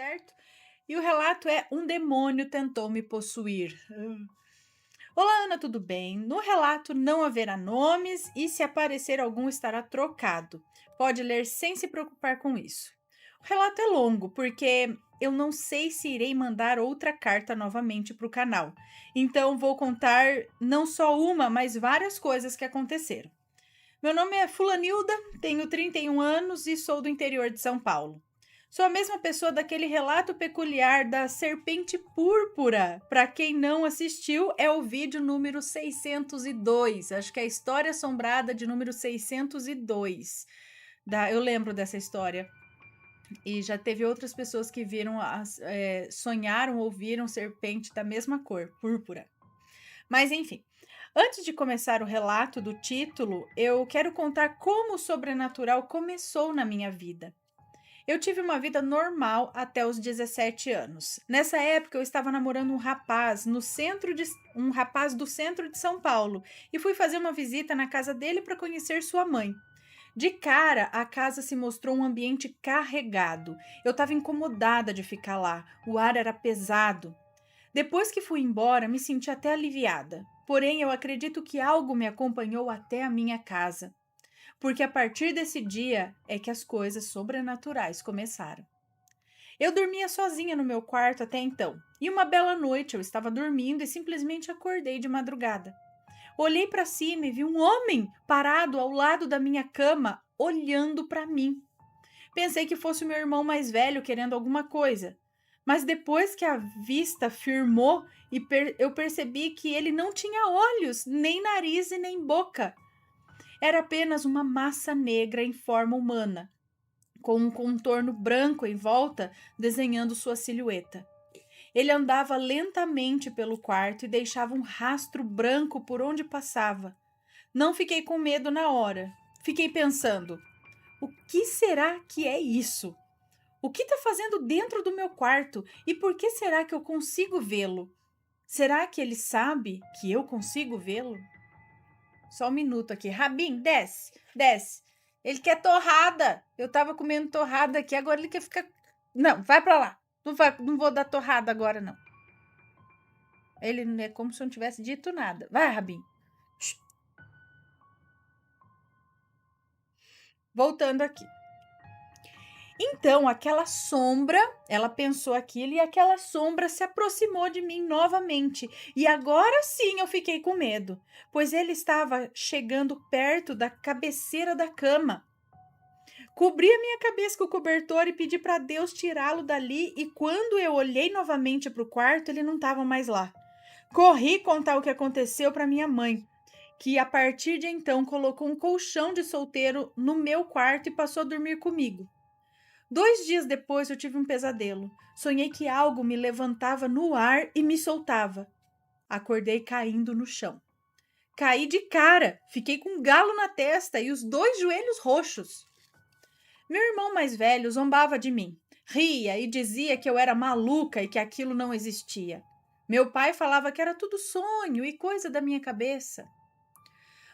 certo? E o relato é: um demônio tentou me possuir. Olá, Ana, tudo bem? No relato não haverá nomes e, se aparecer algum, estará trocado. Pode ler sem se preocupar com isso. O relato é longo porque eu não sei se irei mandar outra carta novamente para o canal. Então vou contar não só uma, mas várias coisas que aconteceram. Meu nome é Fulanilda, tenho 31 anos e sou do interior de São Paulo. Sou a mesma pessoa daquele relato peculiar da serpente púrpura. Para quem não assistiu, é o vídeo número 602. Acho que é a história assombrada de número 602. Eu lembro dessa história. E já teve outras pessoas que viram, sonharam ou viram serpente da mesma cor, púrpura. Mas enfim, antes de começar o relato do título, eu quero contar como o sobrenatural começou na minha vida. Eu tive uma vida normal até os 17 anos. Nessa época, eu estava namorando um rapaz do centro de São Paulo, e fui fazer uma visita na casa dele para conhecer sua mãe. De cara, a casa se mostrou um ambiente carregado. Eu estava incomodada de ficar lá. O ar era pesado. Depois que fui embora, me senti até aliviada. Porém, eu acredito que algo me acompanhou até a minha casa, porque a partir desse dia é que as coisas sobrenaturais começaram. Eu dormia sozinha no meu quarto até então, e uma bela noite eu estava dormindo e simplesmente acordei de madrugada. Olhei para cima e vi um homem parado ao lado da minha cama, olhando para mim. Pensei que fosse o meu irmão mais velho querendo alguma coisa, mas depois que a vista firmou eu percebi que ele não tinha olhos, nem nariz e nem boca. Era apenas uma massa negra em forma humana, com um contorno branco em volta, desenhando sua silhueta. Ele andava lentamente pelo quarto e deixava um rastro branco por onde passava. Não fiquei com medo na hora. Fiquei pensando: o que será que é isso? O que está fazendo dentro do meu quarto e por que será que eu consigo vê-lo? Será que ele sabe que eu consigo vê-lo? Só um minuto aqui. Rabin, desce, desce. Ele quer torrada. Eu tava comendo torrada aqui, agora ele quer ficar. Não, vai pra lá. Não vou dar torrada agora, não. Ele é como se eu não tivesse dito nada. Vai, Rabin. Voltando aqui. Então, aquela sombra, ela pensou aquilo e aquela sombra se aproximou de mim novamente. E agora sim eu fiquei com medo, pois ele estava chegando perto da cabeceira da cama. Cobri a minha cabeça com o cobertor e pedi para Deus tirá-lo dali, e quando eu olhei novamente para o quarto, ele não estava mais lá. Corri contar o que aconteceu para minha mãe, que a partir de então colocou um colchão de solteiro no meu quarto e passou a dormir comigo. 2 dias depois eu tive um pesadelo. Sonhei que algo me levantava no ar e me soltava. Acordei caindo no chão. Caí de cara, fiquei com um galo na testa e os 2 joelhos roxos. Meu irmão mais velho zombava de mim, ria e dizia que eu era maluca e que aquilo não existia. Meu pai falava que era tudo sonho e coisa da minha cabeça.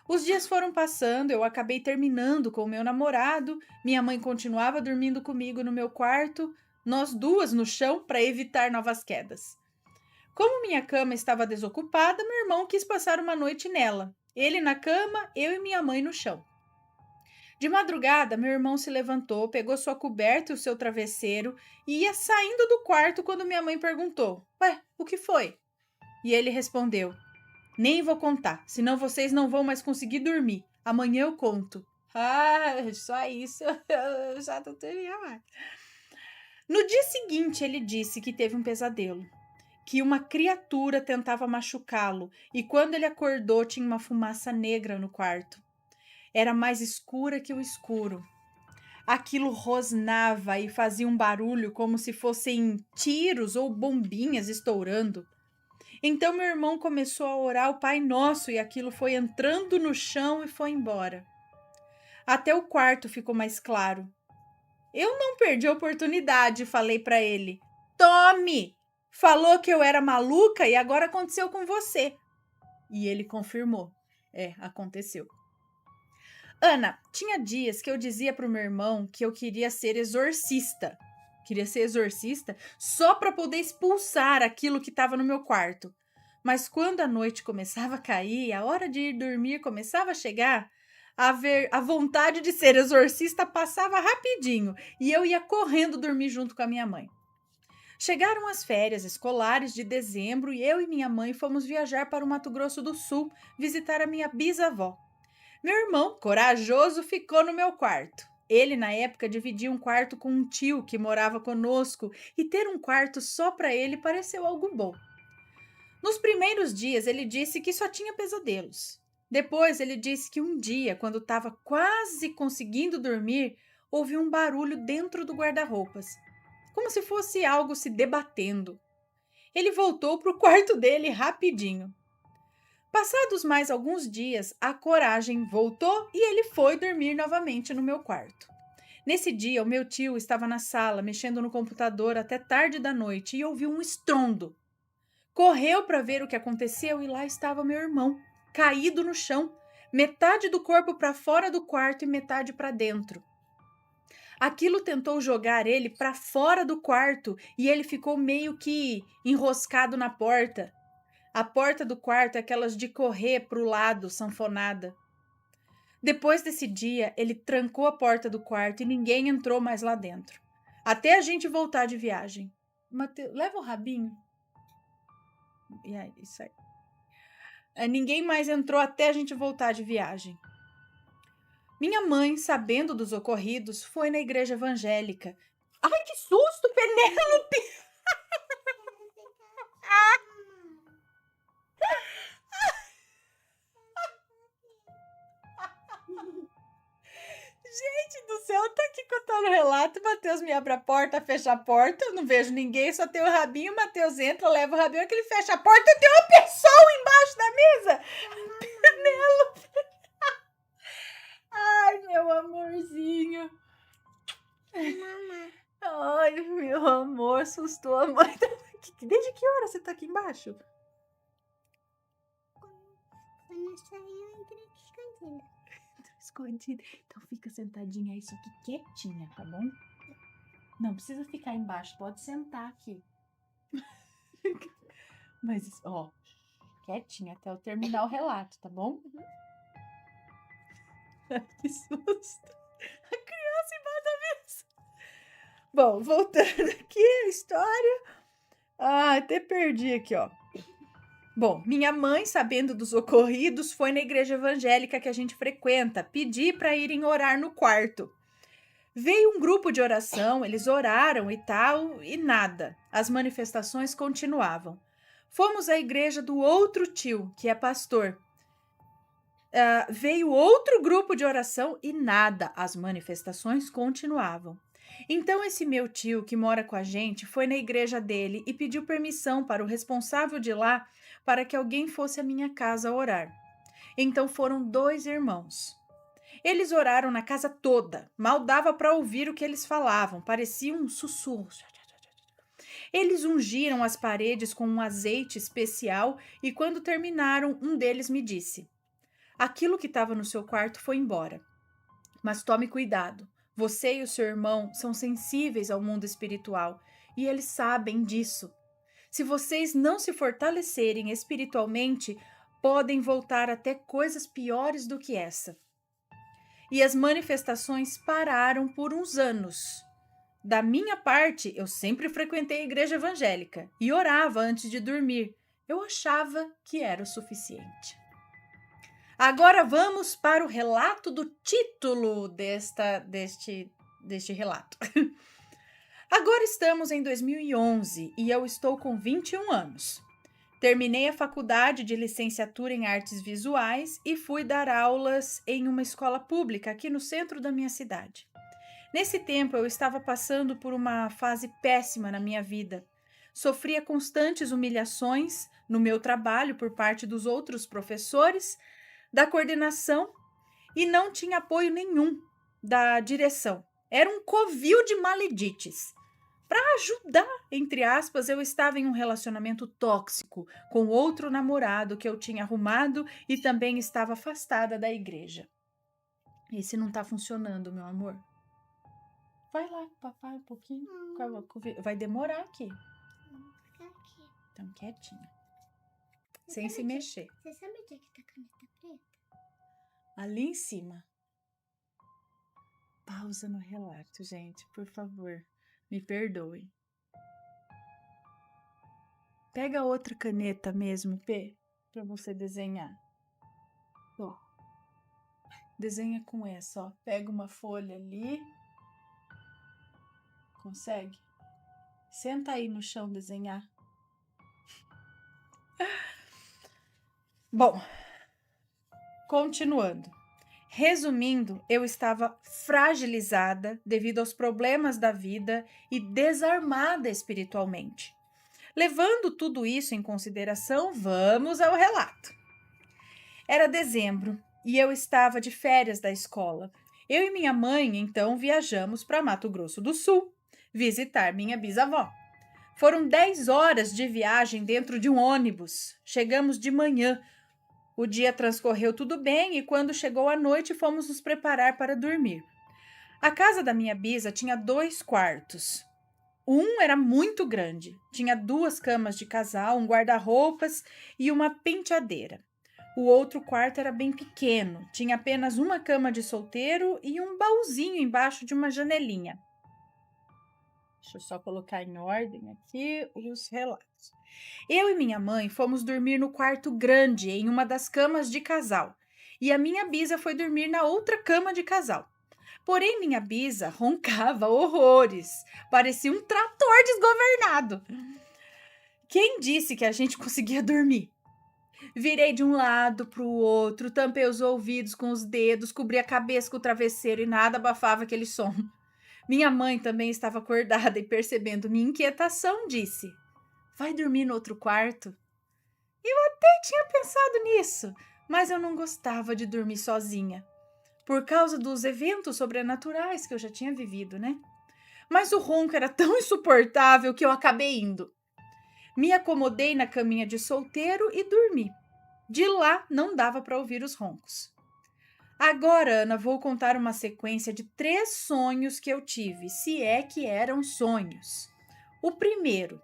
Os dias foram passando, eu acabei terminando com o meu namorado, minha mãe continuava dormindo comigo no meu quarto, nós duas no chão para evitar novas quedas. Como minha cama estava desocupada, meu irmão quis passar uma noite nela. Ele na cama, eu e minha mãe no chão. De madrugada, meu irmão se levantou, pegou sua coberta e o seu travesseiro e ia saindo do quarto quando minha mãe perguntou: Ué, o que foi? E ele respondeu: Nem vou contar, senão vocês não vão mais conseguir dormir. Amanhã eu conto. Ah, só isso eu já não teria mais. No dia seguinte, ele disse que teve um pesadelo, que uma criatura tentava machucá-lo e quando ele acordou tinha uma fumaça negra no quarto. Era mais escura que o escuro. Aquilo rosnava e fazia um barulho como se fossem tiros ou bombinhas estourando. Então meu irmão começou a orar o Pai Nosso e aquilo foi entrando no chão e foi embora. Até o quarto ficou mais claro. Eu não perdi a oportunidade, falei para ele. Tome! Falou que eu era maluca e agora aconteceu com você. E ele confirmou. Aconteceu. Ana, tinha dias que eu dizia pro meu irmão que eu queria ser exorcista. queria ser exorcista só para poder expulsar aquilo que estava no meu quarto. Mas quando a noite começava a cair, a hora de ir dormir começava a chegar, a vontade de ser exorcista passava rapidinho e eu ia correndo dormir junto com a minha mãe. Chegaram as férias escolares de dezembro e eu e minha mãe fomos viajar para o Mato Grosso do Sul visitar a minha bisavó. Meu irmão, corajoso, ficou no meu quarto. Ele, na época, dividia um quarto com um tio que morava conosco e ter um quarto só para ele pareceu algo bom. Nos primeiros dias, ele disse que só tinha pesadelos. Depois, ele disse que um dia, quando estava quase conseguindo dormir, ouviu um barulho dentro do guarda-roupas, como se fosse algo se debatendo. Ele voltou para o quarto dele rapidinho. Passados mais alguns dias, a coragem voltou e ele foi dormir novamente no meu quarto. Nesse dia, o meu tio estava na sala, mexendo no computador até tarde da noite e ouviu um estrondo. Correu para ver o que aconteceu e lá estava meu irmão, caído no chão, metade do corpo para fora do quarto e metade para dentro. Aquilo tentou jogar ele para fora do quarto e ele ficou meio que enroscado na porta. A porta do quarto é aquelas de correr para o lado, sanfonada. Depois desse dia, ele trancou a porta do quarto e ninguém entrou mais lá dentro. Até a gente voltar de viagem. Mateus, leva o rabinho. E aí, isso aí. Ninguém mais entrou até a gente voltar de viagem. Minha mãe, sabendo dos ocorridos, foi na igreja evangélica. Ai, que susto, Penélope! Gente do céu, tá aqui contando o relato. Matheus me abre a porta, fecha a porta. Eu não vejo ninguém, só tem o rabinho. Matheus entra, leva o rabinho. Que ele fecha a porta e tem uma pessoa embaixo da mesa. Penélope. Ai, meu amorzinho. Ai, meu amor, assustou a mãe. Desde que hora você tá aqui embaixo? Quando saiu, eu entrei escondida. Escondida. Então fica sentadinha aí, só que quietinha, tá bom? Não precisa ficar embaixo, pode sentar aqui. Mas, ó, quietinha até eu terminar o relato, tá bom? Que susto. A criança embaixo da mesa. Bom, voltando aqui a história. Ah, até perdi aqui, ó. Bom, minha mãe, sabendo dos ocorridos, foi na igreja evangélica que a gente frequenta, pedir para irem orar no quarto. Veio um grupo de oração, eles oraram e tal, e nada. As manifestações continuavam. Fomos à igreja do outro tio, que é pastor. Veio outro grupo de oração e nada. As manifestações continuavam. Então esse meu tio, que mora com a gente, foi na igreja dele e pediu permissão para o responsável de lá para que alguém fosse à minha casa orar. Então foram 2 irmãos. Eles oraram na casa toda. Mal dava para ouvir o que eles falavam. Parecia um sussurro. Eles ungiram as paredes com um azeite especial e quando terminaram, um deles me disse: aquilo que estava no seu quarto foi embora. Mas tome cuidado. Você e o seu irmão são sensíveis ao mundo espiritual e eles sabem disso. Se vocês não se fortalecerem espiritualmente, podem voltar até coisas piores do que essa. E as manifestações pararam por uns anos. Da minha parte, eu sempre frequentei a igreja evangélica e orava antes de dormir. Eu achava que era o suficiente. Agora vamos para o relato do título deste relato. Agora estamos em 2011 e eu estou com 21 anos. Terminei a faculdade de licenciatura em artes visuais e fui dar aulas em uma escola pública aqui no centro da minha cidade. Nesse tempo eu estava passando por uma fase péssima na minha vida. Sofria constantes humilhações no meu trabalho por parte dos outros professores, da coordenação e não tinha apoio nenhum da direção. Era um covil de maledites. Para ajudar, entre aspas, eu estava em um relacionamento tóxico com outro namorado que eu tinha arrumado e também estava afastada da igreja. Esse não tá funcionando, meu amor. Vai lá com o papai um pouquinho. Hum. Vai demorar aqui. Vou ficar aqui. Então, quietinho. Você Sem sabe se onde- mexer. Você sabe onde é que tá a caneta preta? Ali em cima. Pausa no relato, gente. Por favor, me perdoem. Pega outra caneta mesmo, P, pra você desenhar. Ó. Desenha com essa, ó. Pega uma folha ali. Consegue? Senta aí no chão desenhar. Bom, continuando. Resumindo, eu estava fragilizada devido aos problemas da vida e desarmada espiritualmente. Levando tudo isso em consideração, vamos ao relato. Era dezembro e eu estava de férias da escola. Eu e minha mãe, então, viajamos para Mato Grosso do Sul visitar minha bisavó. Foram 10 horas de viagem dentro de um ônibus. Chegamos de manhã. O dia transcorreu tudo bem e quando chegou a noite fomos nos preparar para dormir. A casa da minha bisa tinha 2 quartos. Um era muito grande, tinha 2 camas de casal, um guarda-roupas e uma penteadeira. O outro quarto era bem pequeno, tinha apenas uma cama de solteiro e um baúzinho embaixo de uma janelinha. Deixa eu só colocar em ordem aqui os relatos. Eu e minha mãe fomos dormir no quarto grande, em uma das camas de casal, e a minha bisa foi dormir na outra cama de casal. Porém, minha bisa roncava horrores, parecia um trator desgovernado. Quem disse que a gente conseguia dormir? Virei de um lado para o outro, tampei os ouvidos com os dedos, cobri a cabeça com o travesseiro e nada abafava aquele som. Minha mãe também estava acordada e, percebendo minha inquietação, disse: vai dormir no outro quarto? Eu até tinha pensado nisso, mas eu não gostava de dormir sozinha, por causa dos eventos sobrenaturais que eu já tinha vivido, né? Mas o ronco era tão insuportável que eu acabei indo. Me acomodei na caminha de solteiro e dormi. De lá não dava para ouvir os roncos. Agora, Ana, vou contar uma sequência de 3 sonhos que eu tive, se é que eram sonhos. O primeiro,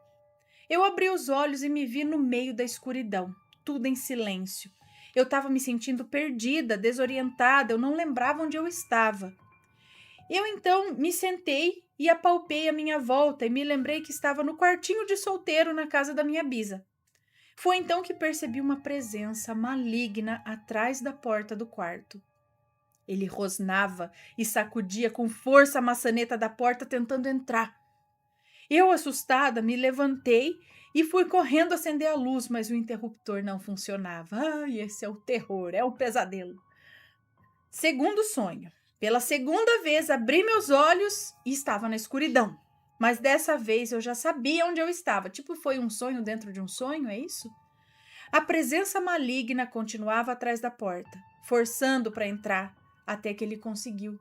eu abri os olhos e me vi no meio da escuridão, tudo em silêncio. Eu estava me sentindo perdida, desorientada, eu não lembrava onde eu estava. Eu então me sentei e apalpei a minha volta e me lembrei que estava no quartinho de solteiro na casa da minha bisa. Foi então que percebi uma presença maligna atrás da porta do quarto. Ele rosnava e sacudia com força a maçaneta da porta tentando entrar. Eu, assustada, me levantei e fui correndo acender a luz, mas o interruptor não funcionava. Ai, esse é o terror, é um pesadelo. Segundo sonho. Pela segunda vez abri meus olhos e estava na escuridão. Mas dessa vez eu já sabia onde eu estava. Tipo, foi um sonho dentro de um sonho, é isso? A presença maligna continuava atrás da porta, forçando para entrar, até que ele conseguiu.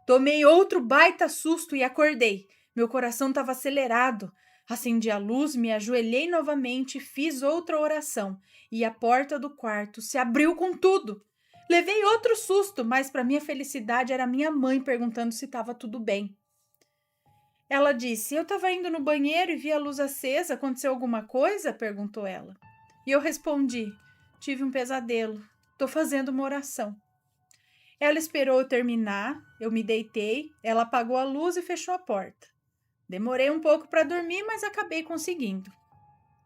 Tomei outro baita susto e acordei. Meu coração estava acelerado. Acendi a luz, me ajoelhei novamente, fiz outra oração e a porta do quarto se abriu com tudo. Levei outro susto, mas para minha felicidade era minha mãe perguntando se estava tudo bem. Ela disse: eu estava indo no banheiro e vi a luz acesa. Aconteceu alguma coisa? Perguntou ela. E eu respondi: tive um pesadelo. Estou fazendo uma oração. Ela esperou eu terminar, eu me deitei, ela apagou a luz e fechou a porta. Demorei um pouco para dormir, mas acabei conseguindo.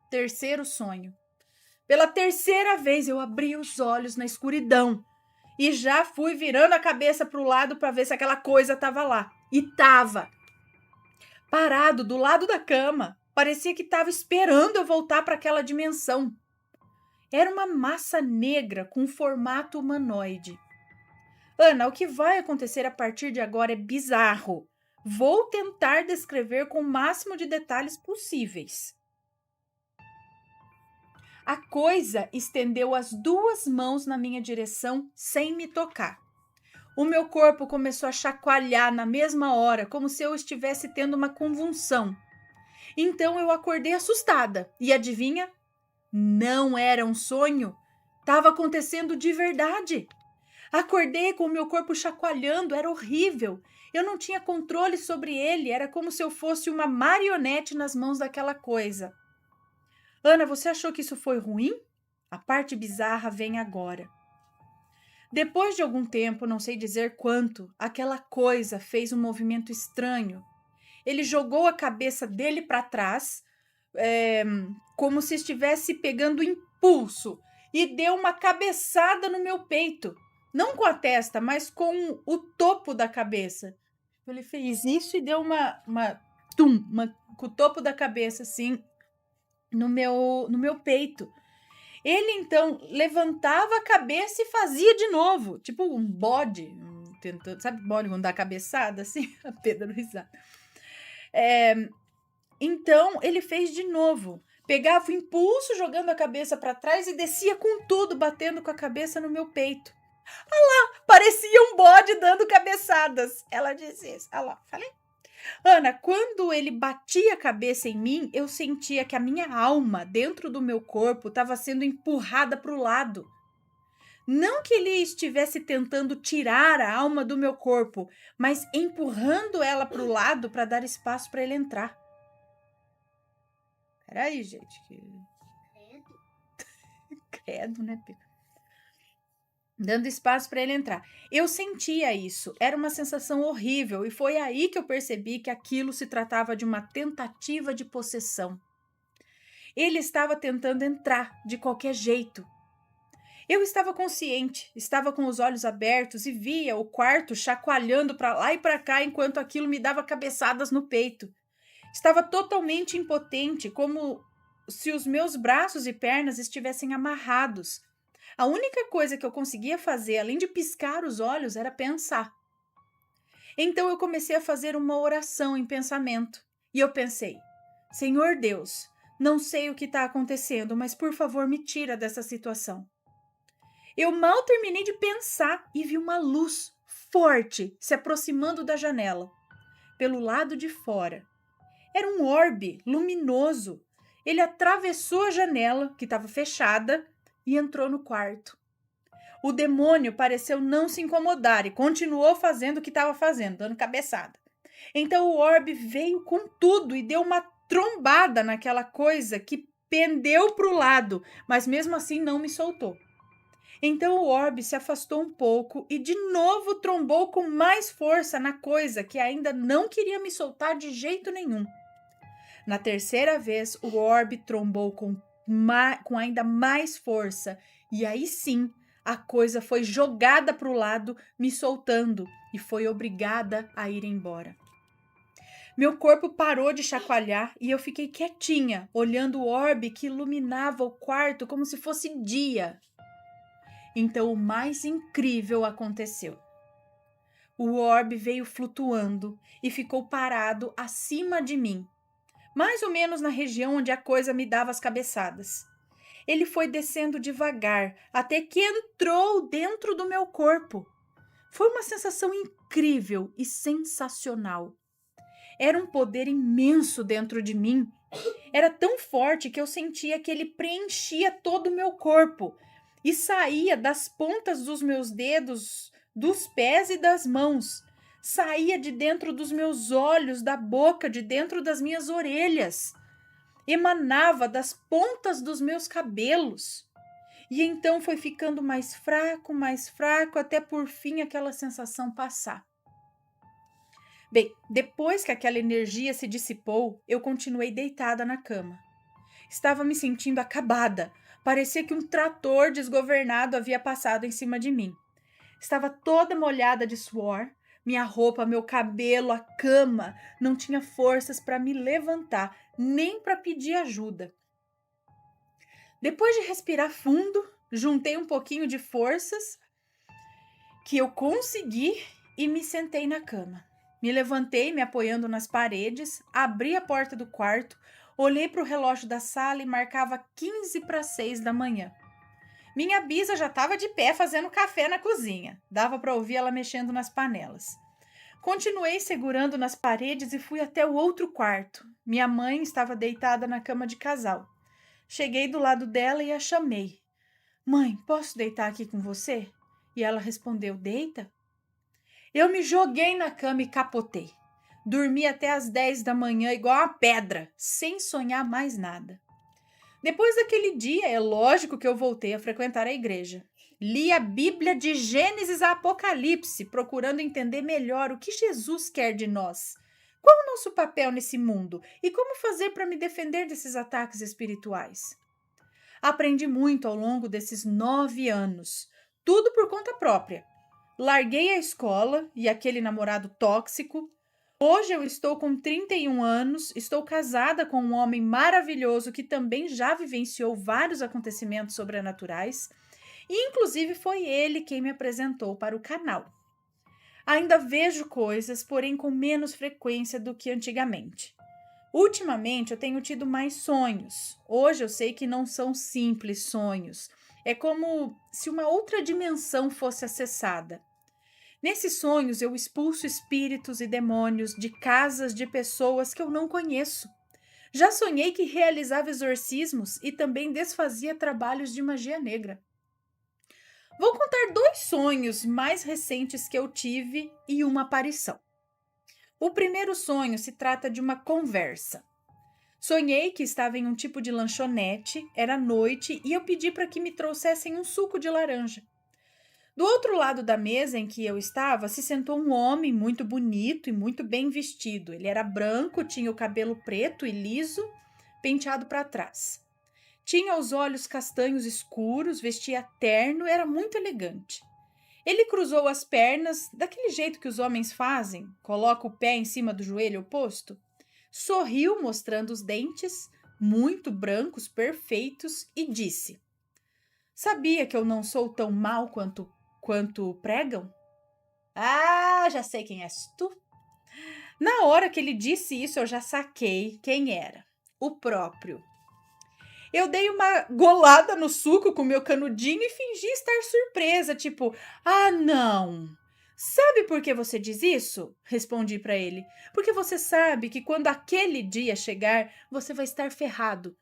Terceiro sonho. Pela terceira vez eu abri os olhos na escuridão e já fui virando a cabeça para o lado para ver se aquela coisa estava lá. E estava. Parado do lado da cama. Parecia que estava esperando eu voltar para aquela dimensão. Era uma massa negra com formato humanoide. Ana, o que vai acontecer a partir de agora é bizarro. Vou tentar descrever com o máximo de detalhes possíveis. A coisa estendeu as 2 mãos na minha direção sem me tocar. O meu corpo começou a chacoalhar na mesma hora, como se eu estivesse tendo uma convulsão. Então eu acordei assustada. E adivinha? Não era um sonho. Estava acontecendo de verdade. Acordei com o meu corpo chacoalhando, era horrível. Eu não tinha controle sobre ele, era como se eu fosse uma marionete nas mãos daquela coisa. Ana, você achou que isso foi ruim? A parte bizarra vem agora. Depois de algum tempo, não sei dizer quanto, aquela coisa fez um movimento estranho. Ele jogou a cabeça dele para trás, como se estivesse pegando impulso, e deu uma cabeçada no meu peito. Não com a testa, mas com o topo da cabeça. Ele fez isso e deu com o topo da cabeça, assim, no meu peito. Ele, então, levantava a cabeça e fazia de novo, tipo um bode, tentando, sabe, bode quando dá cabeçada, assim, a Pedro risada. Então, ele fez de novo. Pegava o impulso, jogando a cabeça para trás e descia com tudo, batendo com a cabeça no meu peito. Ah lá, parecia um bode dando cabeçadas. Ela disse isso. Ah lá, falei. Ana, quando ele batia a cabeça em mim, eu sentia que a minha alma dentro do meu corpo estava sendo empurrada para o lado. Não que ele estivesse tentando tirar a alma do meu corpo, mas empurrando ela para o lado para dar espaço para ele entrar. Peraí, gente. Credo. Credo, né, Pedro? Dando espaço para ele entrar. Eu sentia isso, era uma sensação horrível e foi aí que eu percebi que aquilo se tratava de uma tentativa de possessão. Ele estava tentando entrar de qualquer jeito. Eu estava consciente, estava com os olhos abertos e via o quarto chacoalhando para lá e para cá enquanto aquilo me dava cabeçadas no peito. Estava totalmente impotente, como se os meus braços e pernas estivessem amarrados. A única coisa que eu conseguia fazer, além de piscar os olhos, era pensar. Então eu comecei a fazer uma oração em pensamento. E eu pensei, Senhor Deus, não sei o que está acontecendo, mas por favor me tira dessa situação. Eu mal terminei de pensar e vi uma luz forte se aproximando da janela, pelo lado de fora. Era um orbe luminoso. Ele atravessou a janela, que estava fechada, e entrou no quarto. O demônio pareceu não se incomodar e continuou fazendo o que estava fazendo, dando cabeçada. Então o orbe veio com tudo e deu uma trombada naquela coisa que pendeu para o lado, mas mesmo assim não me soltou. Então o orbe se afastou um pouco e de novo trombou com mais força na coisa que ainda não queria me soltar de jeito nenhum. Na terceira vez, o orbe trombou com ainda mais força e aí sim a coisa foi jogada para o lado, me soltando e foi obrigada a ir embora. Meu corpo parou de chacoalhar e eu fiquei quietinha, olhando o orbe que iluminava o quarto como se fosse dia. Então o mais incrível aconteceu. O orbe veio flutuando e ficou parado acima de mim, mais ou menos na região onde a coisa me dava as cabeçadas. Ele foi descendo devagar até que entrou dentro do meu corpo. Foi uma sensação incrível e sensacional. Era um poder imenso dentro de mim. Era tão forte que eu sentia que ele preenchia todo o meu corpo e saía das pontas dos meus dedos, dos pés e das mãos. Saía de dentro dos meus olhos, da boca, de dentro das minhas orelhas. Emanava das pontas dos meus cabelos. E então foi ficando mais fraco, até por fim aquela sensação passar. Bem, depois que aquela energia se dissipou, eu continuei deitada na cama. Estava me sentindo acabada. Parecia que um trator desgovernado havia passado em cima de mim. Estava toda molhada de suor. Minha roupa, meu cabelo, a cama. Não tinha forças para me levantar, nem para pedir ajuda. Depois de respirar fundo, juntei um pouquinho de forças que eu consegui e me sentei na cama. Me levantei, me apoiando nas paredes, abri a porta do quarto, olhei para o relógio da sala e marcava 6:15 da manhã. Minha bisa já estava de pé fazendo café na cozinha. Dava para ouvir ela mexendo nas panelas. Continuei segurando nas paredes e fui até o outro quarto. Minha mãe estava deitada na cama de casal. Cheguei do lado dela e a chamei. Mãe, posso deitar aqui com você? E ela respondeu: deita. Eu me joguei na cama e capotei. Dormi até às 10 da manhã igual uma pedra, sem sonhar mais nada. Depois daquele dia, é lógico que eu voltei a frequentar a igreja. Li a Bíblia de Gênesis a Apocalipse, procurando entender melhor o que Jesus quer de nós. Qual o nosso papel nesse mundo e como fazer para me defender desses ataques espirituais? Aprendi muito ao longo desses 9 anos, tudo por conta própria. Larguei a escola e aquele namorado tóxico. Hoje eu estou com 31 anos, estou casada com um homem maravilhoso que também já vivenciou vários acontecimentos sobrenaturais e inclusive foi ele quem me apresentou para o canal. Ainda vejo coisas, porém com menos frequência do que antigamente. Ultimamente eu tenho tido mais sonhos. Hoje eu sei que não são simples sonhos. É como se uma outra dimensão fosse acessada. Nesses sonhos eu expulso espíritos e demônios de casas de pessoas que eu não conheço. Já sonhei que realizava exorcismos e também desfazia trabalhos de magia negra. Vou contar 2 sonhos mais recentes que eu tive e uma aparição. O primeiro sonho se trata de uma conversa. Sonhei que estava em um tipo de lanchonete, era noite e eu pedi para que me trouxessem um suco de laranja. Do outro lado da mesa em que eu estava, se sentou um homem muito bonito e muito bem vestido. Ele era branco, tinha o cabelo preto e liso, penteado para trás. Tinha os olhos castanhos escuros, vestia terno, era muito elegante. Ele cruzou as pernas daquele jeito que os homens fazem, coloca o pé em cima do joelho oposto, sorriu mostrando os dentes, muito brancos, perfeitos, e disse: sabia que eu não sou tão mal quanto pregam? Ah, já sei quem és tu. Na hora que ele disse isso, eu já saquei quem era. O próprio. Eu dei uma golada no suco com meu canudinho e fingi estar surpresa, tipo, ah, não. Sabe por que você diz isso? Respondi para ele. Porque você sabe que quando aquele dia chegar, você vai estar ferrado.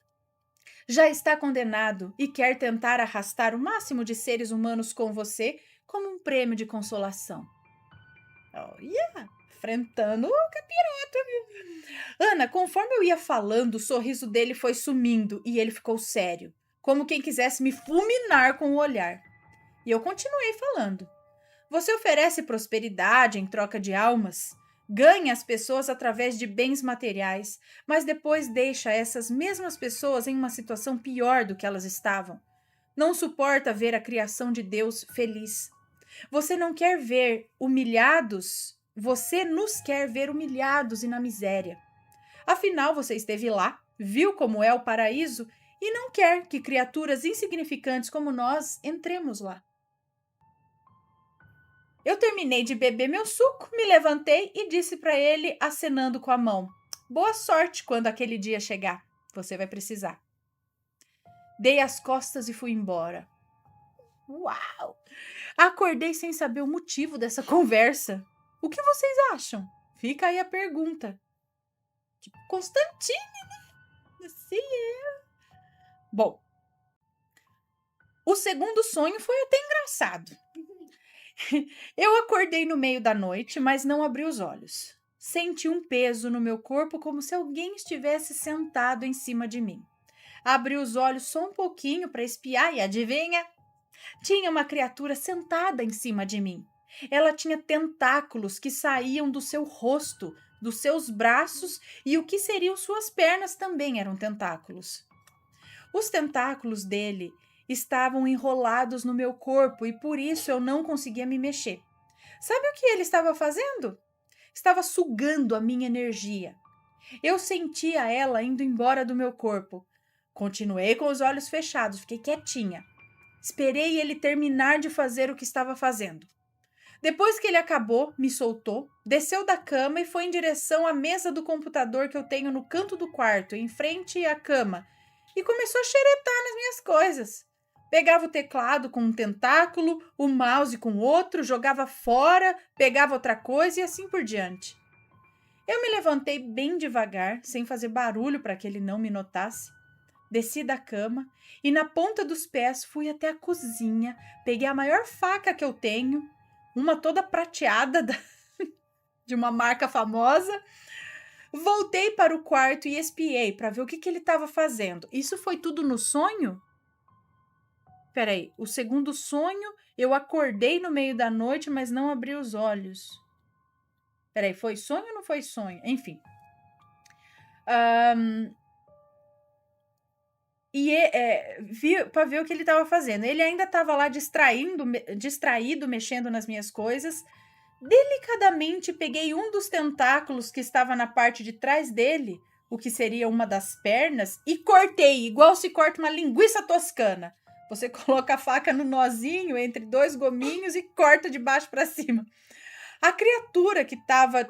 Já está condenado e quer tentar arrastar o máximo de seres humanos com você como um prêmio de consolação. Olha, enfrentando o capiroto. Ana, conforme eu ia falando, o sorriso dele foi sumindo e ele ficou sério, como quem quisesse me fulminar com o olhar. E eu continuei falando. Você oferece prosperidade em troca de almas, ganha as pessoas através de bens materiais, mas depois deixa essas mesmas pessoas em uma situação pior do que elas estavam. Não suporta ver a criação de Deus feliz. Você não quer ver humilhados, você nos quer ver humilhados e na miséria. Afinal, você esteve lá, viu como é o paraíso e não quer que criaturas insignificantes como nós entremos lá. Eu terminei de beber meu suco, me levantei e disse para ele, acenando com a mão: boa sorte quando aquele dia chegar. Você vai precisar. Dei as costas e fui embora. Uau! Acordei sem saber o motivo dessa conversa. O que vocês acham? Fica aí a pergunta. Tipo, Constantine, né? Assim é. Bom, o segundo sonho foi até engraçado. Eu acordei no meio da noite, mas não abri os olhos. Senti um peso no meu corpo como se alguém estivesse sentado em cima de mim. Abri os olhos só um pouquinho para espiar e adivinha? Tinha uma criatura sentada em cima de mim. Ela tinha tentáculos que saíam do seu rosto, dos seus braços e o que seriam suas pernas também eram tentáculos. Os tentáculos dele estavam enrolados no meu corpo e por isso eu não conseguia me mexer. Sabe o que ele estava fazendo? Estava sugando a minha energia. Eu sentia ela indo embora do meu corpo. Continuei com os olhos fechados, fiquei quietinha. Esperei ele terminar de fazer o que estava fazendo. Depois que ele acabou, me soltou, desceu da cama e foi em direção à mesa do computador que eu tenho no canto do quarto, em frente à cama, e começou a xeretar nas minhas coisas. Pegava o teclado com um tentáculo, o mouse com outro, jogava fora, pegava outra coisa e assim por diante. Eu me levantei bem devagar, sem fazer barulho para que ele não me notasse. desci da cama e na ponta dos pés fui até a cozinha, peguei a maior faca que eu tenho, uma toda prateada de uma marca famosa, voltei para o quarto e espiei para ver o que ele estava fazendo. Isso foi tudo no sonho? Peraí, o segundo sonho, eu acordei no meio da noite, mas não abri os olhos. Peraí, foi sonho ou não foi sonho? Enfim. Para ver o que ele estava fazendo. Ele ainda estava lá distraído, mexendo nas minhas coisas. Delicadamente peguei um dos tentáculos que estava na parte de trás dele, o que seria uma das pernas, e cortei, igual se corta uma linguiça toscana. Você coloca a faca no nozinho entre dois gominhos e corta de baixo para cima. A criatura que estava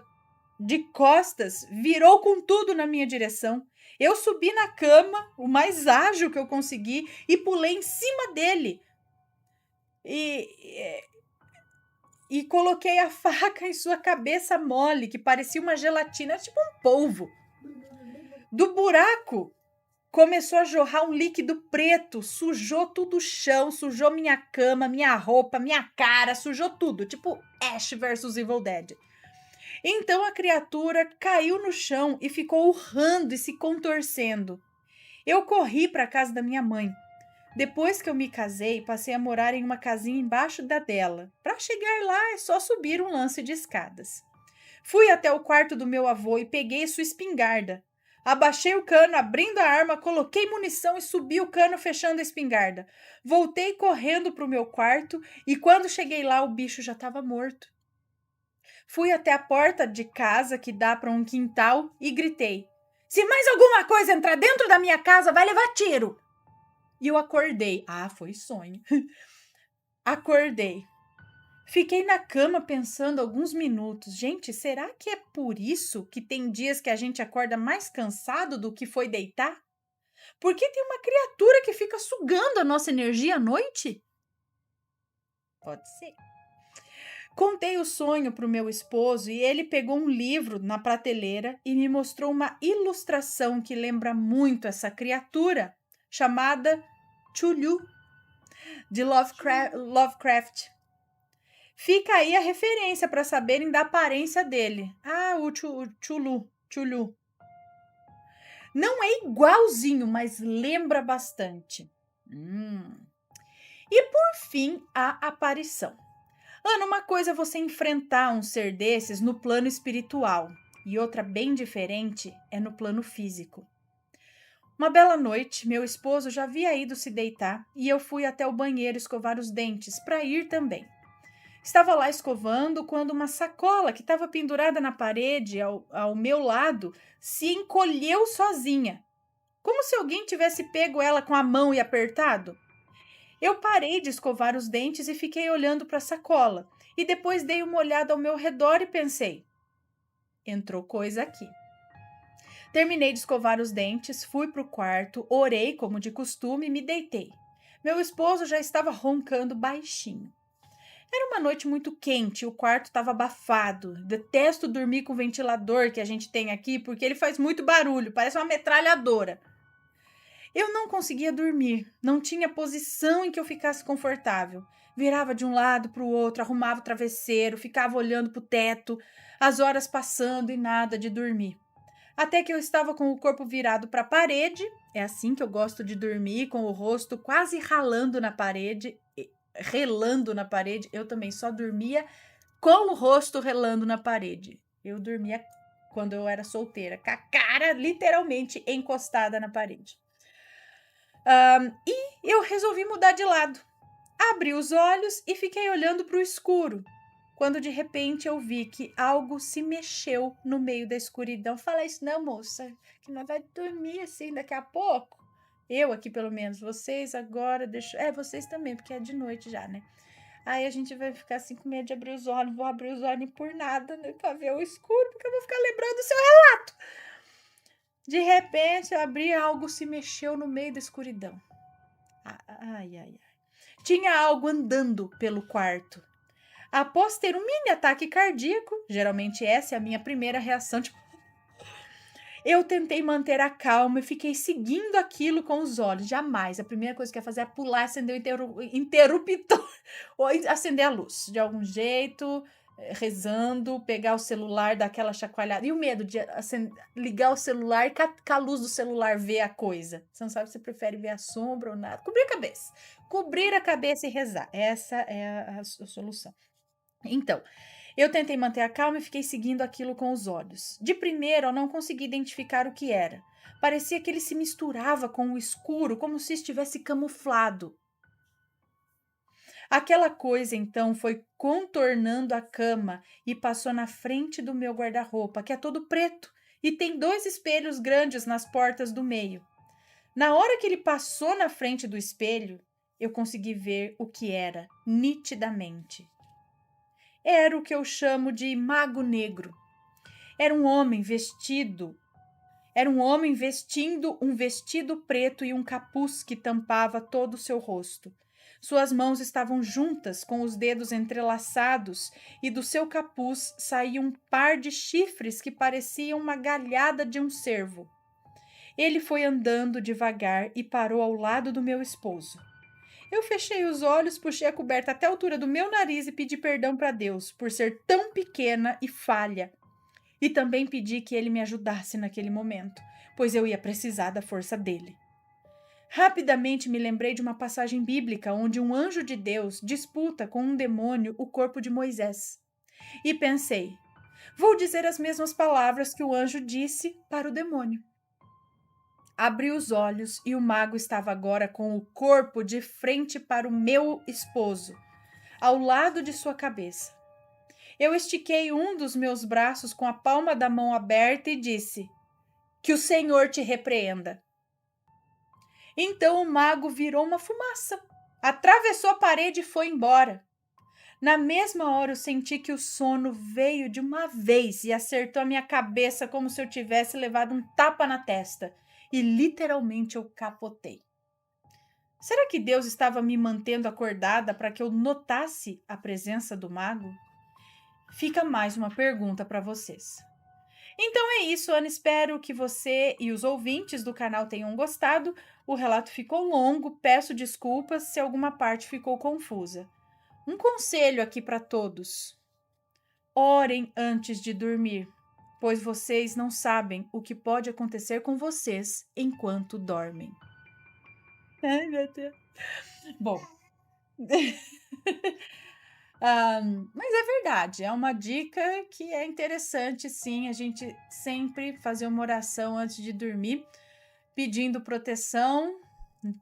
de costas virou com tudo na minha direção. Eu subi na cama, o mais ágil que eu consegui, e pulei em cima dele. E coloquei a faca em sua cabeça mole, que parecia uma gelatina, tipo um polvo. Do buraco começou a jorrar um líquido preto, sujou tudo o chão, sujou minha cama, minha roupa, minha cara, sujou tudo, tipo Ash vs Evil Dead. Então a criatura caiu no chão e ficou urrando e se contorcendo. Eu corri para a casa da minha mãe. Depois que eu me casei, passei a morar em uma casinha embaixo da dela. Para chegar lá é só subir um lance de escadas. Fui até o quarto do meu avô e peguei sua espingarda. Abaixei o cano, abrindo a arma, coloquei munição e subi o cano fechando a espingarda. Voltei correndo para o meu quarto e quando cheguei lá o bicho já estava morto. Fui até a porta de casa que dá para um quintal e gritei: "Se mais alguma coisa entrar dentro da minha casa, vai levar tiro!" E eu acordei. Ah, foi sonho. Acordei. Fiquei na cama pensando alguns minutos. Gente, será que é por isso que tem dias que a gente acorda mais cansado do que foi deitar? Porque tem uma criatura que fica sugando a nossa energia à noite? Pode ser. Contei o sonho para o meu esposo e ele pegou um livro na prateleira e me mostrou uma ilustração que lembra muito essa criatura, chamada Cthulhu, de Lovecraft. Fica aí a referência para saberem da aparência dele. Ah, o Cthulhu. Não é igualzinho, mas lembra bastante. E por fim, a aparição. Ana, uma coisa é você enfrentar um ser desses no plano espiritual e outra bem diferente é no plano físico. Uma bela noite, meu esposo já havia ido se deitar e eu fui até o banheiro escovar os dentes para ir também. Estava lá escovando quando uma sacola que estava pendurada na parede ao meu lado se encolheu sozinha, como se alguém tivesse pego ela com a mão e apertado. Eu parei de escovar os dentes e fiquei olhando para a sacola. E depois dei uma olhada ao meu redor e pensei: entrou coisa aqui. Terminei de escovar os dentes, fui para o quarto, orei como de costume e me deitei. Meu esposo já estava roncando baixinho. Era uma noite muito quente, o quarto estava abafado. Detesto dormir com o ventilador que a gente tem aqui porque ele faz muito barulho, parece uma metralhadora. Eu não conseguia dormir, não tinha posição em que eu ficasse confortável. Virava de um lado para o outro, arrumava o travesseiro, ficava olhando para o teto, as horas passando e nada de dormir. Até que eu estava com o corpo virado para a parede, é assim que eu gosto de dormir, com o rosto quase relando na parede. Eu também só dormia com o rosto relando na parede. Eu dormia quando eu era solteira, com a cara literalmente encostada na parede. E eu resolvi mudar de lado. Abri os olhos e fiquei olhando para o escuro, quando de repente eu vi que algo se mexeu no meio da escuridão. Fala isso não, moça, que nós vai dormir assim daqui a pouco. Eu aqui pelo menos, vocês agora, vocês também, porque é de noite já, né? Aí a gente vai ficar assim com medo de abrir os olhos, não vou abrir os olhos por nada, né, pra ver o escuro, porque eu vou ficar lembrando do seu relato. De repente, eu abri, algo se mexeu no meio da escuridão. Ai. Tinha algo andando pelo quarto. Após ter um mini ataque cardíaco, geralmente essa é a minha primeira reação, tipo, Eu tentei manter a calma e fiquei seguindo aquilo com os olhos. Jamais. A primeira coisa que eu ia fazer é pular, acender o interruptor ou acender a luz. De algum jeito, rezando, pegar o celular, dar aquela chacoalhada. E o medo de ligar o celular e com a luz do celular ver a coisa. Você não sabe se você prefere ver a sombra ou nada. Cobrir a cabeça. Cobrir a cabeça e rezar. Essa é a solução. Então, eu tentei manter a calma e fiquei seguindo aquilo com os olhos. De primeiro, eu não consegui identificar o que era. Parecia que ele se misturava com o escuro, como se estivesse camuflado. Aquela coisa, então, foi contornando a cama e passou na frente do meu guarda-roupa, que é todo preto, e tem 2 espelhos grandes nas portas do meio. Na hora que ele passou na frente do espelho, eu consegui ver o que era, nitidamente. Era o que eu chamo de mago negro. Era um homem vestindo um vestido preto e um capuz que tampava todo o seu rosto. Suas mãos estavam juntas, com os dedos entrelaçados, e do seu capuz saía um par de chifres que pareciam uma galhada de um cervo. Ele foi andando devagar e parou ao lado do meu esposo. Eu fechei os olhos, puxei a coberta até a altura do meu nariz e pedi perdão para Deus por ser tão pequena e falha. E também pedi que ele me ajudasse naquele momento, pois eu ia precisar da força dele. Rapidamente me lembrei de uma passagem bíblica onde um anjo de Deus disputa com um demônio o corpo de Moisés. E pensei, vou dizer as mesmas palavras que o anjo disse para o demônio. Abri os olhos e o mago estava agora com o corpo de frente para o meu esposo, ao lado de sua cabeça. Eu estiquei um dos meus braços com a palma da mão aberta e disse: "Que o Senhor te repreenda." Então o mago virou uma fumaça, atravessou a parede e foi embora. Na mesma hora eu senti que o sono veio de uma vez e acertou a minha cabeça como se eu tivesse levado um tapa na testa. E literalmente eu capotei. Será que Deus estava me mantendo acordada para que eu notasse a presença do mago? Fica mais uma pergunta para vocês. Então é isso, Ana. Espero que você e os ouvintes do canal tenham gostado. O relato ficou longo, peço desculpas se alguma parte ficou confusa. Um conselho aqui para todos: orem antes de dormir, pois vocês não sabem o que pode acontecer com vocês enquanto dormem. Ai, meu Deus. Bom, mas é verdade, é uma dica que é interessante, sim, a gente sempre fazer uma oração antes de dormir, pedindo proteção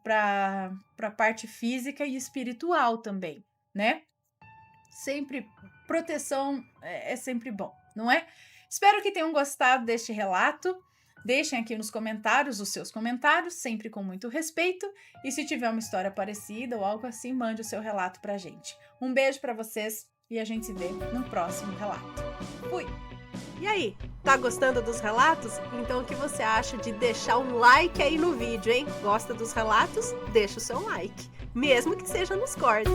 para a parte física e espiritual também, né? Sempre, proteção é sempre bom, não é? Espero que tenham gostado deste relato. Deixem aqui nos comentários os seus comentários, sempre com muito respeito. E se tiver uma história parecida ou algo assim, mande o seu relato pra gente. Um beijo pra vocês e a gente se vê no próximo relato. Fui! E aí, tá gostando dos relatos? Então o que você acha de deixar um like aí no vídeo, hein? Gosta dos relatos? Deixa o seu like, mesmo que seja nos cortes.